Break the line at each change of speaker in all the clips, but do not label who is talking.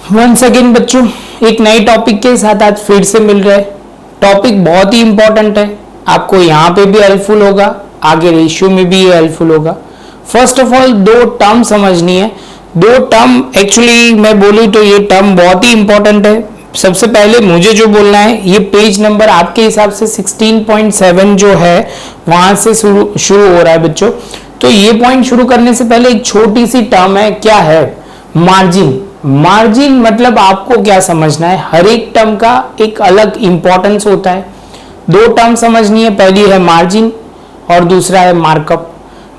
Once again बच्चों, एक नए टॉपिक के साथ आज फिर से मिल रहे हैं। टॉपिक बहुत ही इंपॉर्टेंट है, आपको यहाँ पे भी हेल्पफुल होगा, आगे रेशियो में भी हेल्पफुल होगा। फर्स्ट ऑफ ऑल दो टर्म समझनी है। दो टर्म एक्चुअली मैं बोलूँ तो ये टर्म बहुत ही इंपॉर्टेंट है। सबसे पहले मुझे जो बोलना है, ये पेज नंबर आपके हिसाब से 16.7 जो है वहां से शुरू हो रहा है बच्चों। तो ये पॉइंट शुरू करने से पहले एक छोटी सी टर्म है, क्या है? मार्जिन। मार्जिन मतलब आपको क्या समझना है, हर एक टर्म का एक अलग इंपॉर्टेंस होता है। दो टर्म समझनी है, पहली है मार्जिन और दूसरा है मार्कअप।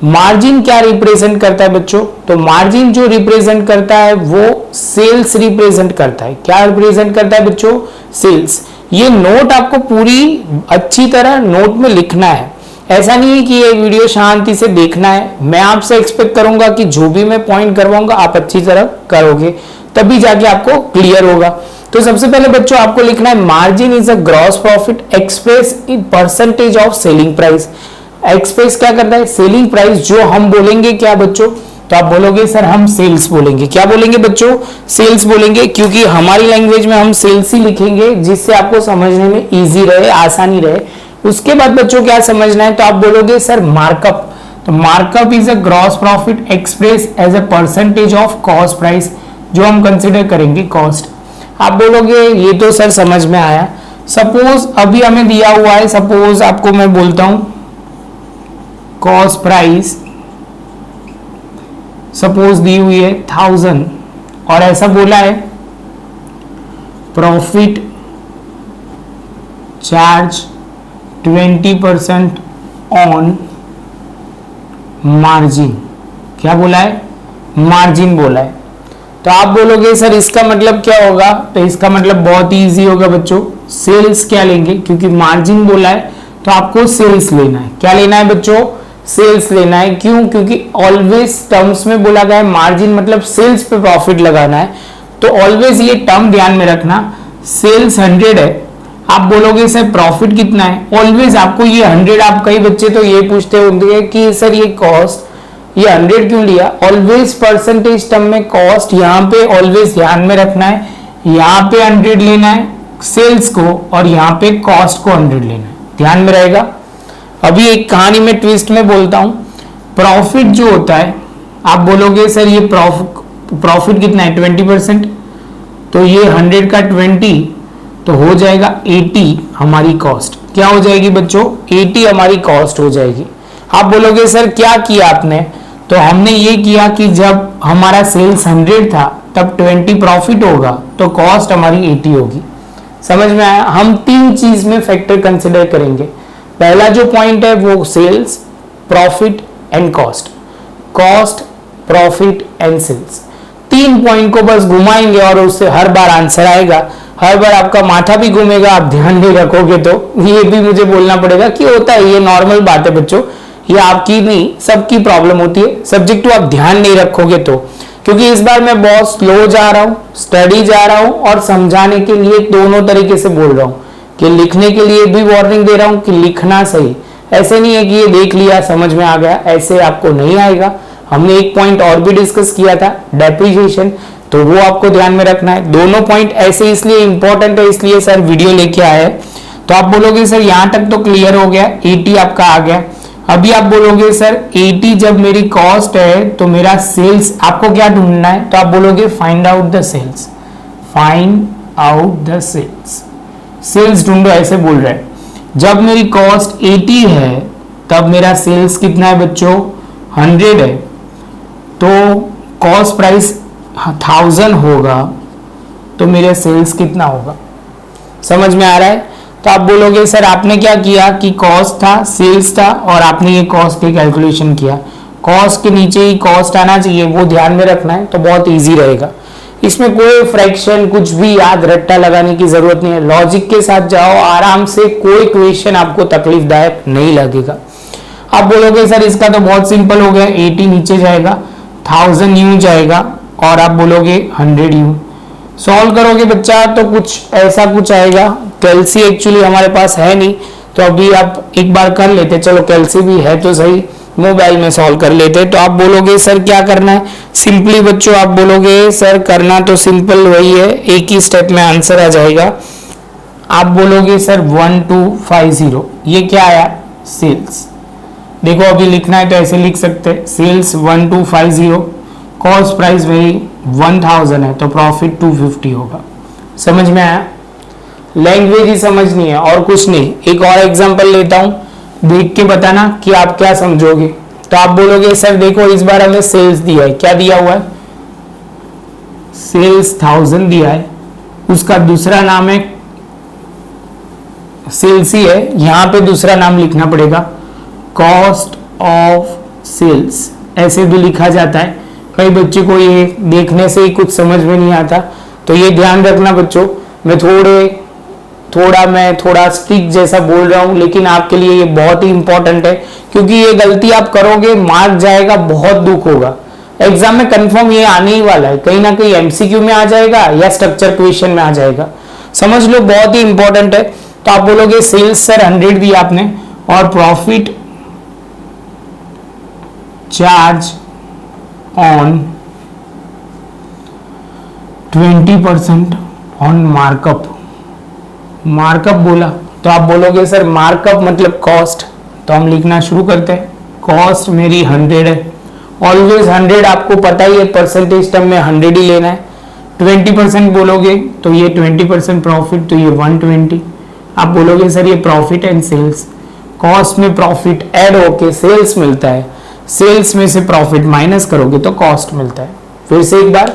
मार्जिन क्या रिप्रेजेंट करता है बच्चों? तो मार्जिन जो रिप्रेजेंट करता है वो सेल्स रिप्रेजेंट करता है। क्या रिप्रेजेंट करता है बच्चों? सेल्स। ये नोट आपको पूरी अच्छी तरह नोट में लिखना है। ऐसा नहीं है कि ये वीडियो शांति से देखना है। मैं आपसे एक्सपेक्ट करूंगा कि जो भी मैं पॉइंट करवाऊंगा आप अच्छी तरह करोगे, तभी जाके आपको क्लियर होगा। तो सबसे पहले बच्चों आपको लिखना है, margin is a gross profit express in percentage of selling price. Express क्या करता है? Selling price. जो हम बोलेंगे क्या बच्चों? तो आप बोलोगे सर हम सेल्स बोलेंगे। क्या बोलेंगे बच्चों? सेल्स बोलेंगे, क्योंकि हमारी लैंग्वेज में हम सेल्स ही लिखेंगे, जिससे आपको समझने में इजी रहे, आसानी रहे। उसके बाद बच्चों क्या समझना है? तो आप बोलोगे सर मार्कअप। तो markup is a gross profit express as a percentage of cost price, जो हम कंसिडर करेंगे कॉस्ट। आप बोलोगे ये तो सर समझ में आया। सपोज अभी हमें दिया हुआ है, सपोज आपको मैं बोलता हूं कॉस्ट प्राइस सपोज दी हुई है 1000 और ऐसा बोला है प्रॉफिट चार्ज 20% ऑन मार्जिन। क्या बोला है? मार्जिन बोला है। तो आप बोलोगे सर इसका मतलब क्या होगा? तो इसका मतलब बहुत ही इजी होगा बच्चों, सेल्स क्या लेंगे, क्योंकि मार्जिन बोला है तो आपको सेल्स लेना है। क्या लेना है बच्चों? सेल्स लेना है। क्यों? क्योंकि ऑलवेज टर्म्स में बोला गया है मार्जिन मतलब सेल्स पे प्रॉफिट लगाना है। तो ऑलवेज ये टर्म ध्यान में रखना, सेल्स 100 है, आप बोलोगे सर प्रॉफिट कितना है? ऑलवेज आपको ये 100, आप कई बच्चे तो ये पूछते होंगे कि सर ये कॉस्ट ये 100 क्यों लिया? ऑलवेज परसेंटेज टर्म में कॉस्ट यहाँ पे ऑलवेज ध्यान में रखना है, यहाँ पे 100 लेना है सेल्स को और यहाँ पे कॉस्ट को 100 लेना है, ध्यान में रहेगा। अभी एक कहानी में ट्विस्ट में बोलता हूं, प्रॉफिट जो होता है आप बोलोगे सर ये प्रॉफिट कितना है? 20%। तो ये 100 का 20 तो हो जाएगा 80 हमारी कॉस्ट। क्या हो जाएगी बच्चों? 80 हमारी कॉस्ट हो जाएगी। आप बोलोगे सर क्या किया आपने? तो हमने ये किया कि जब हमारा सेल्स 100 था तब 20 प्रॉफिट होगा तो कॉस्ट हमारी 80 होगी। समझ में आया? हम तीन चीज में फैक्टर कंसिडर करेंगे। पहला जो पॉइंट है वो sales, profit and cost. Cost, profit and sales, तीन पॉइंट को बस घुमाएंगे और उससे हर बार आंसर आएगा। हर बार आपका माथा भी घूमेगा, आप ध्यान नहीं रखोगे तो ये भी मुझे बोलना पड़ेगा कि होता है, ये नॉर्मल बात है बच्चों, ये आपकी नहीं सबकी प्रॉब्लम होती है। सब्जेक्ट आप ध्यान नहीं रखोगे तो, क्योंकि इस बार मैं बहुत स्लो जा रहा हूँ, स्टडी जा रहा हूँ और समझाने के लिए दोनों तरीके से बोल रहा हूँ कि लिखने के लिए भी वार्निंग दे रहा हूँ कि लिखना सही। ऐसे नहीं है कि ये देख लिया समझ में आ गया, ऐसे आपको नहीं आएगा। हमने एक पॉइंट और भी डिस्कस किया था, डेप्रिसिएशन, तो वो आपको ध्यान में रखना है। दोनों पॉइंट ऐसे इसलिए इंपॉर्टेंट है, इसलिए सर वीडियो लेके आए। तो आप बोलोगे सर यहां तक तो क्लियर हो गया, 80 आपका आ गया। अभी आप बोलोगे सर 80 जब मेरी कॉस्ट है तो मेरा सेल्स आपको क्या ढूंढना है? तो आप बोलोगे find out the sales. Find out the sales, sales ढूंढो, ऐसे बोल रहे हैं। जब मेरी कॉस्ट 80 है तब मेरा सेल्स कितना है बच्चों? 100 है। तो कॉस्ट प्राइस 1000 होगा तो मेरे सेल्स कितना होगा? समझ में आ रहा है? तो आप बोलोगे सर आपने क्या किया कि कॉस्ट था, सेल्स था और आपने ये कॉस्ट की कैलकुलेशन किया। कॉस्ट के नीचे ही कॉस्ट आना चाहिए, वो ध्यान में रखना है, तो बहुत इजी रहेगा। इसमें कोई फ्रैक्शन कुछ भी याद रट्टा लगाने की जरूरत नहीं है, लॉजिक के साथ जाओ आराम से, कोई क्वेश्चन आपको तकलीफदायक नहीं लगेगा। आप बोलोगे सर इसका तो बहुत सिंपल हो गया, 80 नीचे जाएगा, 1000 यूं जाएगा और आप बोलोगे 100 यूं। सॉल्व करोगे बच्चा तो कुछ ऐसा कुछ आएगा। कैलसी एक्चुअली हमारे पास है नहीं, तो अभी आप एक बार कर लेते, चलो कैलसी भी है तो सही, मोबाइल में सॉल्व कर लेते हैं। तो आप बोलोगे सर क्या करना है, सिंपली बच्चों आप बोलोगे सर करना तो सिंपल वही है, एक ही स्टेप में आंसर आ जाएगा। आप बोलोगे सर 1250, ये क्या आया, सेल्स। देखो अभी लिखना है तो ऐसे लिख सकते हैं, सेल्स 1250, कॉस्ट प्राइस वही 1000 है तो प्रॉफिट 250 होगा। समझ में आया, लैंग्वेज ही समझनी है और कुछ नहीं। एक और एग्जांपल लेता हूं, देख के बताना कि आप क्या समझोगे। तो आप बोलोगे सर देखो इस बार हमें सेल्स दिया है, क्या दिया हुआ है, सेल्स 1000 दिया है, उसका दूसरा नाम है सेल्स ही है, यहां पे दूसरा नाम लिखना पड़ेगा कॉस्ट ऑफ सेल्स, ऐसे भी लिखा जाता है। कई बच्चे को ये देखने से ही कुछ समझ में नहीं आता, तो ये ध्यान रखना बच्चों। मैं थोड़ा स्ट्रिक्ट जैसा बोल रहा हूं, लेकिन आपके लिए ये बहुत ही इंपॉर्टेंट है, क्योंकि ये गलती आप करोगे मार्क जाएगा, बहुत दुख होगा। एग्जाम में कंफर्म ये आने ही वाला है, कहीं ना कहीं एमसीक्यू में आ जाएगा या स्ट्रक्चर क्वेश्चन में आ जाएगा, समझ लो, बहुत ही इंपॉर्टेंट है। तो आप बोलोगे सेल्स सर 100 दिया आपने और profit charge on 20% on markup, markup बोला तो आप बोलोगे सर मार्कअप मतलब कॉस्ट, तो हम लिखना शुरू करते हैं, कॉस्ट मेरी 100 है, ऑलवेज 100 आपको पता ही है, परसेंटेज टर्म में 100 ही लेना है। 20% बोलोगे तो ये 20% प्रॉफिट, तो ये 120। आप बोलोगे सर ये प्रॉफिट एंड सेल्स, कॉस्ट में प्रॉफिट ऐड होके सेल्स मिलता है, सेल्स में से प्रॉफिट माइनस करोगे तो कॉस्ट मिलता है। फिर से एक बार,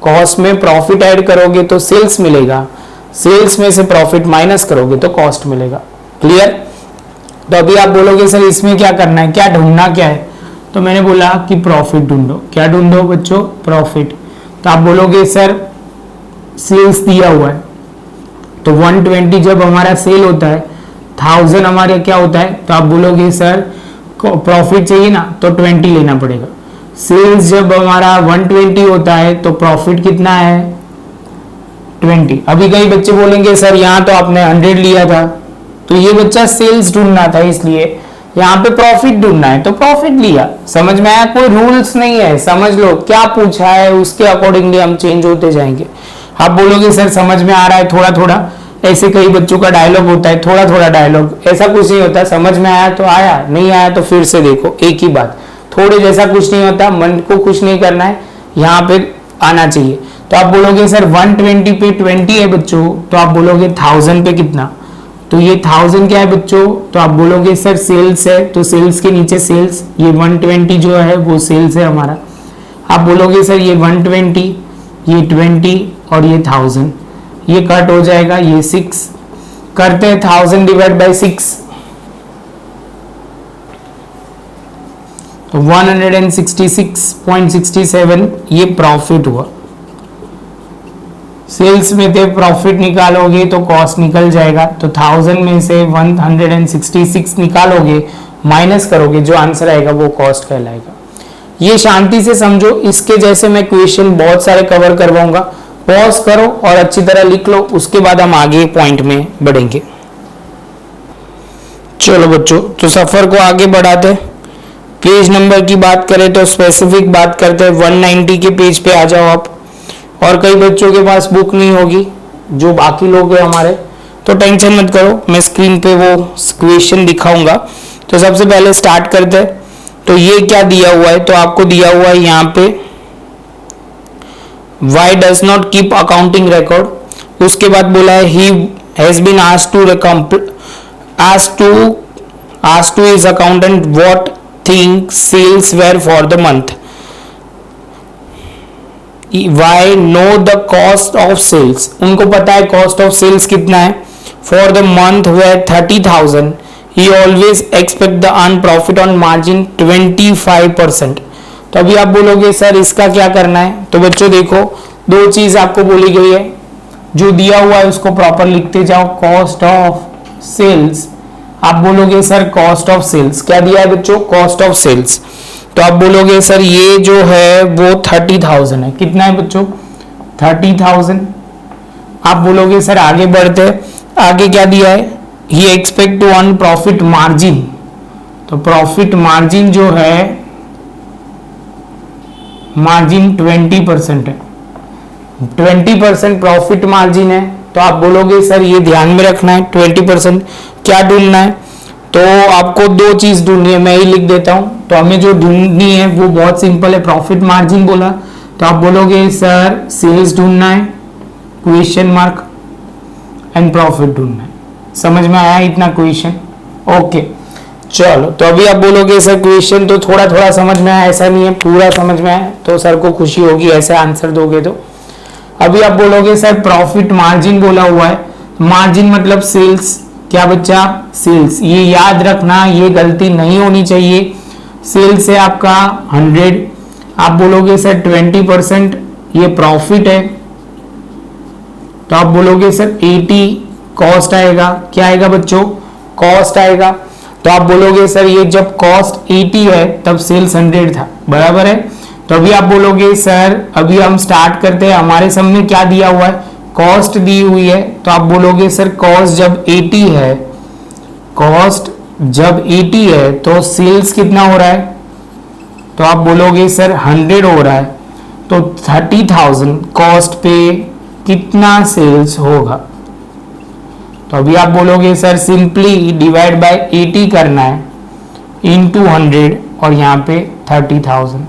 कॉस्ट में प्रॉफिट ऐड करोगे तो सेल्स मिलेगा, सेल्स में से प्रॉफिट माइनस करोगे तो कॉस्ट मिलेगा। क्लियर? तो अभी आप बोलोगे सर इसमें क्या करना है, क्या ढूंढना क्या है, तो मैंने बोला कि प्रॉफिट ढूंढो। क्या ढूंढो बच्चों, प्रॉफिट। तो आप बोलोगे सर सेल्स दिया हुआ है, तो 120 जब हमारा सेल होता है, 1000 हमारे क्या होता है, तो आप बोलोगे सर प्रॉफिट चाहिए ना तो 20 लेना पड़ेगा। सेल्स जब हमारा 120 होता है तो प्रॉफिट कितना है, 20। अभी कई बच्चे बोलेंगे सर यहाँ तो आपने 100 लिया था, तो ये बच्चा सेल्स ढूंढना था, इसलिए यहाँ पे प्रॉफिट ढूंढना है तो प्रॉफिट लिया। समझ में आया, कोई रूल्स नहीं है, समझ लो क्या पूछा है उसके अकॉर्डिंगली हम चेंज होते जाएंगे। आप बोलोगे सर समझ में आ रहा है थोड़ा थोड़ा, ऐसे कई बच्चों का डायलॉग होता है, थोड़ा थोड़ा डायलॉग, ऐसा कुछ नहीं होता, समझ में आया तो आया, नहीं आया तो फिर से देखो, एक ही बात, थोड़े जैसा कुछ नहीं होता, मन को कुछ नहीं करना है, यहाँ पे आना चाहिए। तो आप बोलोगे सर 120 पे 20 है बच्चों, तो आप बोलोगे 1000 पे कितना, तो ये 1000 क्या है बच्चों, तो आप बोलोगे सर सेल्स है, तो सेल्स के नीचे सेल्स, ये 120 जो है वो सेल्स है हमारा। आप बोलोगे सर ये 120, ये 20 और ये 1000, ये कट हो जाएगा, ये 6 करते हैं, 1000 डिवाइड बाई 6 तो 166.67 ये प्रॉफिट हुआ। सेल्स में थे, प्रॉफिट निकालोगे तो कॉस्ट निकल जाएगा, तो 1000 में से 166 निकालोगे, माइनस करोगे, जो आंसर आएगा वो कॉस्ट कहलाएगा। ये शांति से समझो, इसके जैसे मैं क्वेश्चन बहुत सारे कवर करवाऊंगा, पॉज करो और अच्छी तरह लिख लो, उसके बाद हम आगे पॉइंट में बढ़ेंगे। चलो बच्चों, तो सफर को आगे बढ़ाते, पेज नंबर की बात करें तो स्पेसिफिक बात करते हैं, 190 के पेज पे आ जाओ आप। और कई बच्चों के पास बुक नहीं होगी, जो बाकी लोग हैं हमारे, तो टेंशन मत करो, मैं स्क्रीन पे वो क्वेश्चन दिखाऊंगा। तो सबसे पहले स्टार्ट करते हैं। तो ये क्या दिया हुआ है, तो आपको दिया हुआ है यहाँ पे why does not keep accounting record, उसके बाद बोला है he has been asked to his accountant what thing sales were for the month. Why know the cost of sales, उनको पता है cost of sales कितना है, for the month were 30,000, he always expect the earn profit on margin 25%। तो अभी आप बोलोगे sir इसका क्या करना है, तो बच्चों देखो दो चीज आपको बोली गई है, जो दिया हुआ है उसको प्रॉपर लिखते जाओ, कॉस्ट ऑफ सेल्स। आप बोलोगे सर कॉस्ट ऑफ सेल्स क्या दिया है बच्चों, कॉस्ट ऑफ सेल्स, तो आप बोलोगे सर ये जो है वो 30,000 है, कितना है बच्चों 30,000। आप बोलोगे सर आगे बढ़ते, आगे क्या दिया है, he expect to earn profit margin, तो प्रॉफिट मार्जिन जो है, मार्जिन 20% है, 20% प्रॉफिट मार्जिन है। तो आप बोलोगे सर ये ध्यान में रखना है 20%, क्या ढूंढना है? तो आपको दो चीज ढूंढनी है, मैं ही लिख देता हूं। तो हमें जो ढूंढनी है वो बहुत सिंपल है, प्रॉफिट मार्जिन बोला तो आप बोलोगे सर सेल्स ढूंढना है, क्वेश्चन मार्क, एंड प्रॉफिट ढूंढना है। समझ में आया इतना क्वेश्चन? ओके चलो, तो अभी आप बोलोगे सर क्वेश्चन तो थोड़ा थोड़ा समझ में आया, ऐसा नहीं है पूरा समझ में आया, तो सर को खुशी होगी ऐसे आंसर दोगे तो। अभी आप बोलोगे सर प्रॉफिट मार्जिन बोला हुआ है, मार्जिन मतलब सेल्स, क्या बच्चा? सेल्स। ये याद रखना, ये गलती नहीं होनी चाहिए। सेल्स है आपका 100, आप बोलोगे सर 20% ये प्रॉफिट है, तो आप बोलोगे सर 80 कॉस्ट आएगा। क्या आएगा बच्चों? कॉस्ट आएगा। तो आप बोलोगे सर ये जब कॉस्ट 80 है तब सेल्स 100 था, बराबर है। तो अभी आप बोलोगे सर अभी हम स्टार्ट करते हैं, हमारे सामने क्या दिया हुआ है? कॉस्ट दी हुई है। तो आप बोलोगे सर कॉस्ट जब 80 है, कॉस्ट जब 80 है तो सेल्स कितना हो रहा है? तो आप बोलोगे सर 100 हो रहा है, तो 30,000 कॉस्ट पे कितना सेल्स होगा? तो अभी आप बोलोगे सर सिंपली डिवाइड बाय 80 करना है इनटू 100 और यहाँ पे 30,000।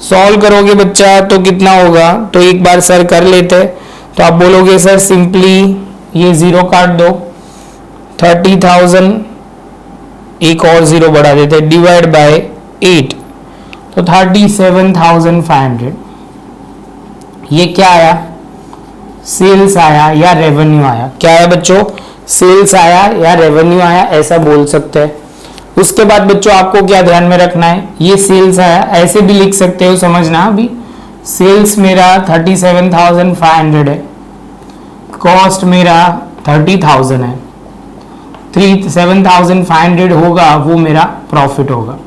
सॉल्व करोगे बच्चा तो कितना होगा? तो एक बार सर कर लेते हैं। तो आप बोलोगे सर सिंपली ये जीरो काट दो, 30,000 एक और जीरो बढ़ा देते हैं, डिवाइड बाय 8 तो 37,500। ये क्या आया? सेल्स आया या रेवेन्यू आया? क्या आया बच्चों? सेल्स आया या रेवेन्यू आया, ऐसा बोल सकते हैं। उसके बाद बच्चों आपको क्या ध्यान में रखना है? ये सेल्स आया, ऐसे भी लिख सकते हो, समझना। अभी सेल्स मेरा 37,500 है, कॉस्ट मेरा 30,000 है, 37,500 होगा वो मेरा प्रॉफिट होगा।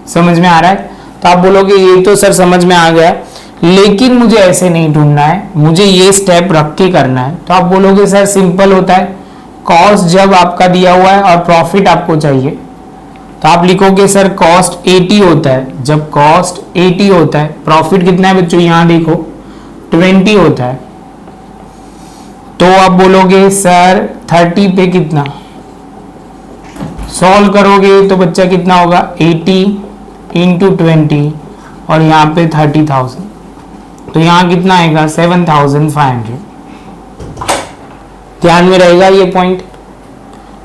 समझ में आ रहा है? तो आप बोलोगे ये तो सर समझ में आ गया, लेकिन मुझे ऐसे नहीं ढूंढना है, मुझे ये स्टेप रख के करना है। तो आप बोलोगे सर सिंपल होता है, कॉस्ट जब आपका दिया हुआ है और प्रॉफिट आपको चाहिए, तो आप लिखोगे सर कॉस्ट 80 होता है। जब कॉस्ट 80 होता है, प्रॉफिट कितना है बच्चों? यहां देखो 20 होता है, तो आप बोलोगे सर 30 पे कितना? सॉल्व करोगे तो बच्चा कितना होगा? 80 इंटू 20 और यहाँ पे 30,000, तो यहाँ कितना आएगा? 7,500। ध्यान में रहेगा ये पॉइंट?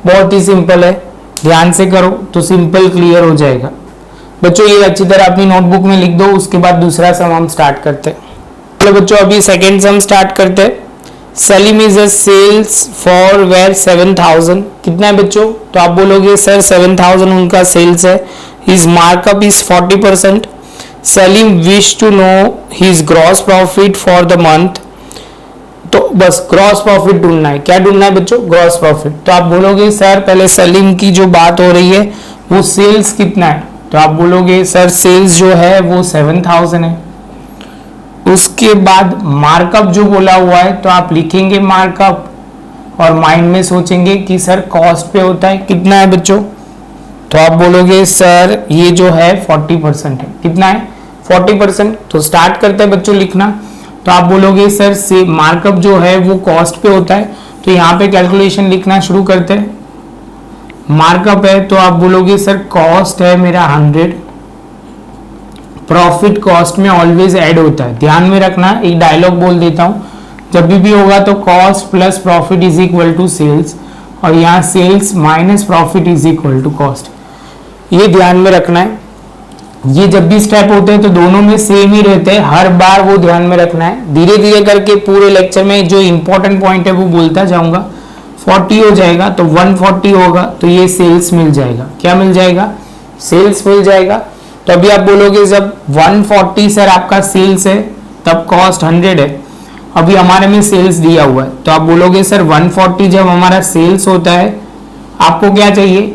बहुत ही सिंपल है, ध्यान से करो तो सिंपल क्लियर हो जाएगा। बच्चों ये अच्छी तरह अपनी नोटबुक में लिख दो, उसके बाद दूसरा सम हम स्टार्ट करते हैं। चलो बच्चों अभी सेकेंड सम स्टार्ट करते हैं। Salim is a sales for where 7,000, कितना है बच्चों? तो आप बोलोगे सर 7,000 उनका सेल्स है, his markup is 40%। Salim wish to know his gross profit for the month, तो बस ग्रॉस प्रॉफिट ढूंढना है। क्या ढूंढना है बच्चों? Gross profit. तो आप बोलोगे सर पहले सलीम की जो बात हो रही है वो सेल्स कितना है? तो आप बोलोगे सर सेल्स जो है वो 7,000 है। उसके बाद मार्कअप जो बोला हुआ है तो आप लिखेंगे मार्कअप और माइंड में सोचेंगे कि सर कॉस्ट पे होता है, कितना है बच्चों? तो आप बोलोगे सर ये जो है 40% है। कितना है? 40%। तो स्टार्ट करते हैं बच्चों लिखना। तो आप बोलोगे सर से मार्कअप जो है वो कॉस्ट पे होता है, तो यहाँ पे कैलकुलेशन लिखना शुरू करते हैं। मार्कअप है तो आप बोलोगे सर कॉस्ट है मेरा 100, प्रॉफिट कॉस्ट में ऑलवेज ऐड होता है, ध्यान में रखना। एक डायलॉग बोल देता हूं, जब भी होगा तो cost plus profit is equal to sales, और यहाँ sales minus profit is equal to cost, ये ध्यान में रखना है। ये जब भी स्टेप होते हैं तो दोनों में सेम ही रहते हैं, हर बार वो ध्यान में रखना है। धीरे धीरे करके पूरे लेक्चर में जो इंपॉर्टेंट पॉइंट है वो बोलता जाऊंगा। 40 हो जाएगा तो 140 होगा तो ये सेल्स मिल जाएगा। क्या मिल जाएगा? सेल्स मिल जाएगा। तो अभी आप बोलोगे जब 140 सर आपका सेल्स है तब कॉस्ट 100 है, अभी हमारे में सेल्स दिया हुआ है, तो आप बोलोगे सर 140 जब हमारा सेल्स होता है आपको क्या चाहिए?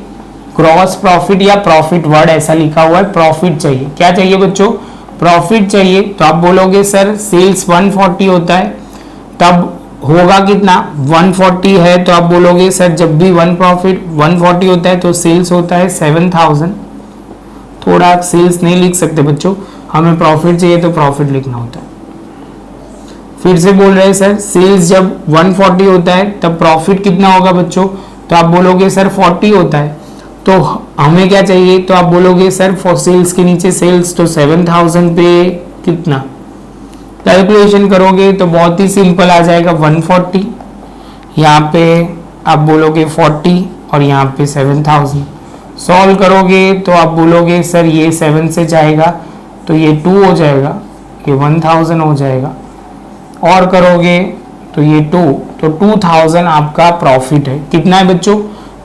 ग्रॉस प्रॉफिट या प्रॉफिट, वर्ड ऐसा लिखा हुआ है, प्रॉफिट चाहिए। क्या चाहिए बच्चों? प्रॉफिट चाहिए। तो आप बोलोगे सर सेल्स 140 होता है तब होगा कितना 140 है, तो आप बोलोगे सर जब भी 140 होता है तो सेल्स होता है 7000। थोड़ा सेल्स नहीं लिख सकते बच्चों, हमें प्रॉफिट चाहिए तो प्रॉफिट लिखना होता है। फिर से बोल रहे हैं सर सेल्स जब 140 होता है तब प्रॉफिट कितना होगा बच्चों, तो आप बोलोगे सर 40 होता है, तो हमें क्या चाहिए, तो आप बोलोगे सर फॉर सेल्स के नीचे सेल्स, तो 7000 पे कितना, कैलकुलेशन करोगे तो बहुत ही सिंपल आ जाएगा 140, यहाँ पे आप बोलोगे 40 और यहाँ पे 7000। सॉल्व करोगे तो आप बोलोगे सर ये 7 से जाएगा तो ये 2 हो जाएगा, ये 1000 हो जाएगा, और करोगे तो ये 2, तो 2000 आपका प्रॉफिट है। कितना है बच्चों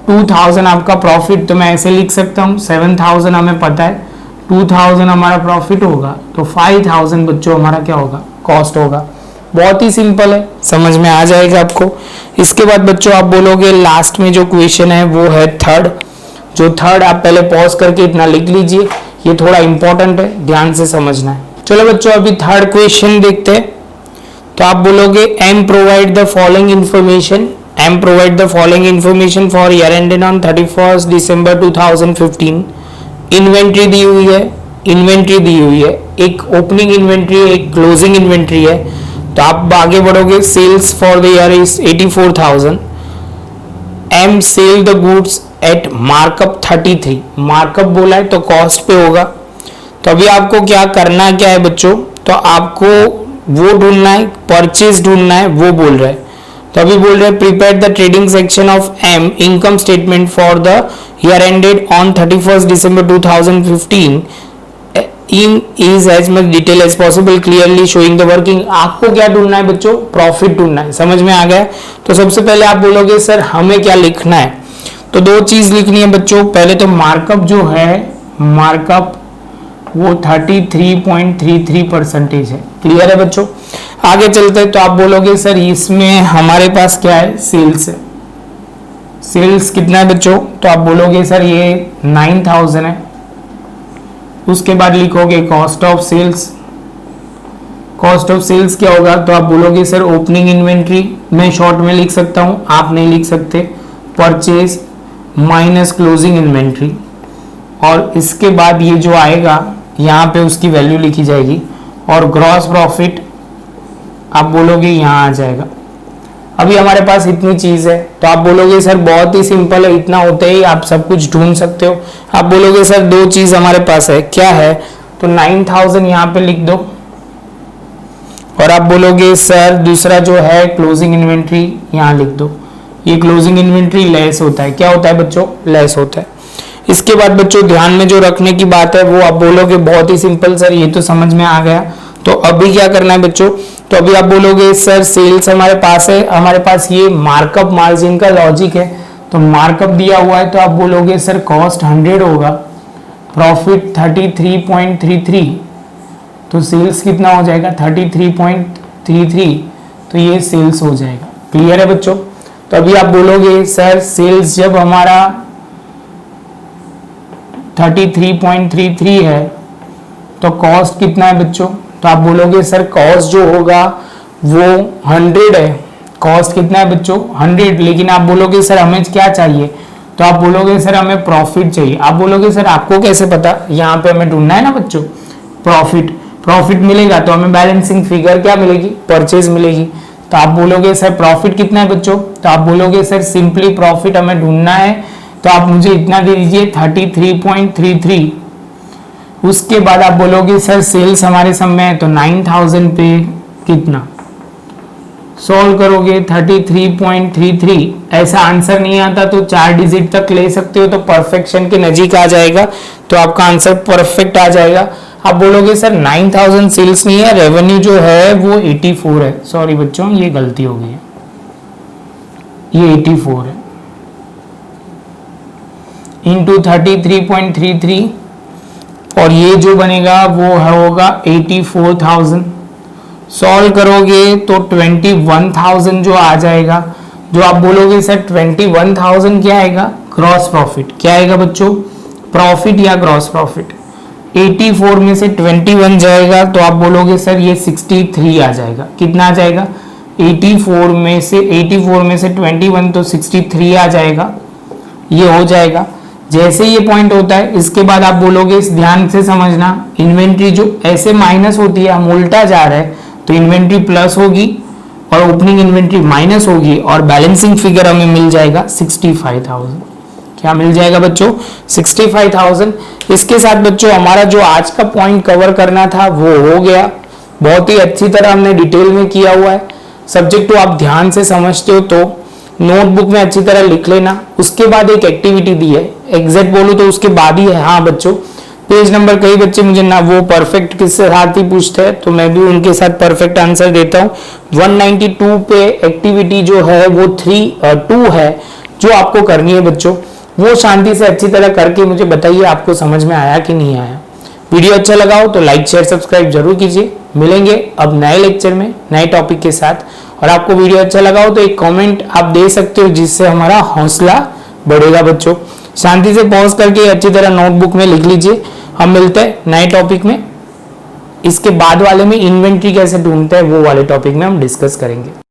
2000 आपका प्रॉफिट, तो मैं ऐसे लिख सकता हूँ 7000 हमें पता है, 2000 हमारा प्रॉफिट होगा, तो 5000 बच्चों हमारा क्या होगा, कॉस्ट होगा। बहुत ही सिंपल है, समझ में आ जाएगा आपको। इसके बाद बच्चों आप बोलोगे लास्ट में जो क्वेश्चन है वो है थर्ड। जो थर्ड आप पहले पॉज करके इतना लिख लीजिए, ये थोड़ा इंपॉर्टेंट है, ध्यान से समझना है। चलो बच्चों अभी थर्ड क्वेश्चन देखते हैं। तो आप बोलोगे M provide the following information, M provide the following information for year ended on 31 December 2015। Inventory दी हुई है, इन्वेंट्री दी हुई है, एक ओपनिंग इन्वेंट्री है, एक क्लोजिंग इन्वेंट्री है। तो आप आगे बढ़ोगे, sales for the year is 84,000। M sell the goods at markup 33, markup बोला है तो कॉस्ट पे होगा। तो अभी आपको क्या करना क्या है बच्चों, तो आपको वो ढूंढना है, परचेज ढूंढना है, वो बोल रहा है। तो अभी बोल रहे हैं prepare the trading section of M income statement for the year ended on 31 December 2015 in is as much detail as possible clearly showing the working. आपको क्या ढूंढना है बच्चों, प्रॉफिट ढूंढना है, समझ में आ गया। तो सबसे पहले आप बोलोगे सर हमें क्या लिखना है, तो दो चीज लिखनी है बच्चों। पहले तो मार्कअप जो है, मार्कअप वो 33.33% है, क्लियर है बच्चों। आगे चलते हैं, तो आप बोलोगे सर इसमें हमारे पास क्या है, सेल्स है। सेल्स कितना है बच्चों, तो आप बोलोगे सर ये 9000 है। उसके बाद लिखोगे cost of sales. Cost of sales क्या होगा, तो आप बोलोगे सर ओपनिंग इन्वेंट्री, मैं शॉर्ट में लिख सकता हूं, आप नहीं लिख सकते, परचेज माइनस क्लोजिंग इन्वेंट्री। और इसके बाद ये जो आएगा यहाँ पे उसकी वैल्यू लिखी जाएगी, और ग्रॉस प्रॉफिट आप बोलोगे यहाँ आ जाएगा। अभी हमारे पास इतनी चीज है, तो आप बोलोगे सर बहुत ही सिंपल है, इतना होते ही आप सब कुछ ढूंढ सकते हो। आप बोलोगे सर दो चीज हमारे पास है, क्या है, तो 9000 यहाँ पे लिख दो, और आप बोलोगे सर दूसरा जो है क्लोजिंग इन्वेंट्री यहाँ लिख दो। ये क्लोजिंग इन्वेंट्री लेस होता है, क्या होता है बच्चों, लेस होता है। इसके बाद बच्चों ध्यान में जो रखने की बात है वो आप बोलोगे बहुत ही सिंपल सर ये तो समझ में आ गया। तो अभी क्या करना है बच्चों, तो अभी आप बोलोगे सर सेल्स हमारे पास है, हमारे पास ये मार्कअप मार्जिन का लॉजिक है, तो मार्कअप दिया हुआ है, तो आप बोलोगे सर कॉस्ट 100 होगा, प्रॉफिट 33.33, तो सेल्स कितना हो जाएगा 33.33, तो ये सेल्स हो जाएगा। क्लियर है बच्चों। तो अभी आप बोलोगे सर सेल्स जब हमारा 33.33 है तो कॉस्ट कितना है बच्चों, तो आप बोलोगे सर कॉस्ट जो होगा वो 100 है। कॉस्ट कितना है बच्चों 100, लेकिन आप बोलोगे सर हमें क्या चाहिए, तो आप बोलोगे सर हमें प्रॉफिट चाहिए। आप बोलोगे सर आपको कैसे पता, यहाँ पे हमें ढूंढना है ना बच्चों प्रॉफिट, प्रॉफिट मिलेगा तो हमें बैलेंसिंग फिगर क्या मिलेगी, परचेज मिलेगी। तो आप बोलोगे सर प्रॉफिट कितना है बच्चों, तो आप बोलोगे सर सिंपली प्रॉफिट हमें ढूंढना है, तो आप मुझे इतना दे दीजिए 33.33। उसके बाद आप बोलोगे सर सेल्स हमारे समय है तो 9000 पे कितना, सॉल्व करोगे 33.33। ऐसा आंसर नहीं आता तो 4 डिजिट तक ले सकते हो, तो परफेक्शन के नजीक आ जाएगा, तो आपका आंसर परफेक्ट आ जाएगा। आप बोलोगे सर 9000 सेल्स नहीं है, रेवेन्यू जो है वो 84 है। सॉरी बच्चों ये गलती हो गई है, ये 84 है इंटू 33.33, और ये जो बनेगा वो होगा 84,000। सॉल्व करोगे तो 21,000 जो आ जाएगा। जो आप बोलोगे सर 21,000 क्या आएगा, ग्रॉस प्रॉफिट। क्या आएगा बच्चों, प्रॉफिट या ग्रॉस प्रॉफिट। 84 में से 21 जाएगा तो आप बोलोगे सर ये 63 आ जाएगा। कितना आ जाएगा, 84 में से 21 तो 63 आ जाएगा, ये हो जाएगा। जैसे ये पॉइंट होता है इसके बाद आप बोलोगे, इस ध्यान से समझना, इन्वेंट्री जो ऐसे माइनस होती है, हम उल्टा जा रहे हैं तो इन्वेंट्री प्लस होगी और ओपनिंग इन्वेंट्री माइनस होगी और बैलेंसिंग फिगर हमें मिल जाएगा 65,000। क्या मिल जाएगा बच्चों? 65,000। इसके साथ बच्चों हमारा जो आज का पॉइंट कवर करना था वो हो गया। बहुत ही अच्छी तरह हमने डिटेल में किया हुआ है। सब्जेक्ट को आप ध्यान से समझते हो तो नोटबुक में अच्छी तरह लिख लेना। उसके बाद एक एक्टिविटी दी है, एग्जैक्ट बोलूं तो उसके बाद ही है। हाँ बच्चों, पेज नंबर कई बच्चे मुझे ना वो परफेक्ट किससे साथ ही पूछते हैं तो मैं भी उनके साथ परफेक्ट आंसर देता हूँ। 192 पे एक्टिविटी जो है वो 2 है जो आपको करनी है बच्चों। वो शांति से अच्छी तरह करके मुझे बताइए आपको समझ में आया कि नहीं आया। वीडियो अच्छा लगा हो तो लाइक शेयर सब्सक्राइब जरूर कीजिए। मिलेंगे अब नए लेक्चर में नए टॉपिक के साथ। और आपको वीडियो अच्छा लगा हो तो एक कमेंट आप दे सकते हो जिससे हमारा हौसला बढ़ेगा बच्चों। शांति से पॉज करके अच्छी तरह नोटबुक में लिख लीजिए। हम मिलते हैं नए टॉपिक में। इसके बाद वाले में इन्वेंट्री कैसे ढूंढते हैं वो वाले टॉपिक में हम डिस्कस करेंगे।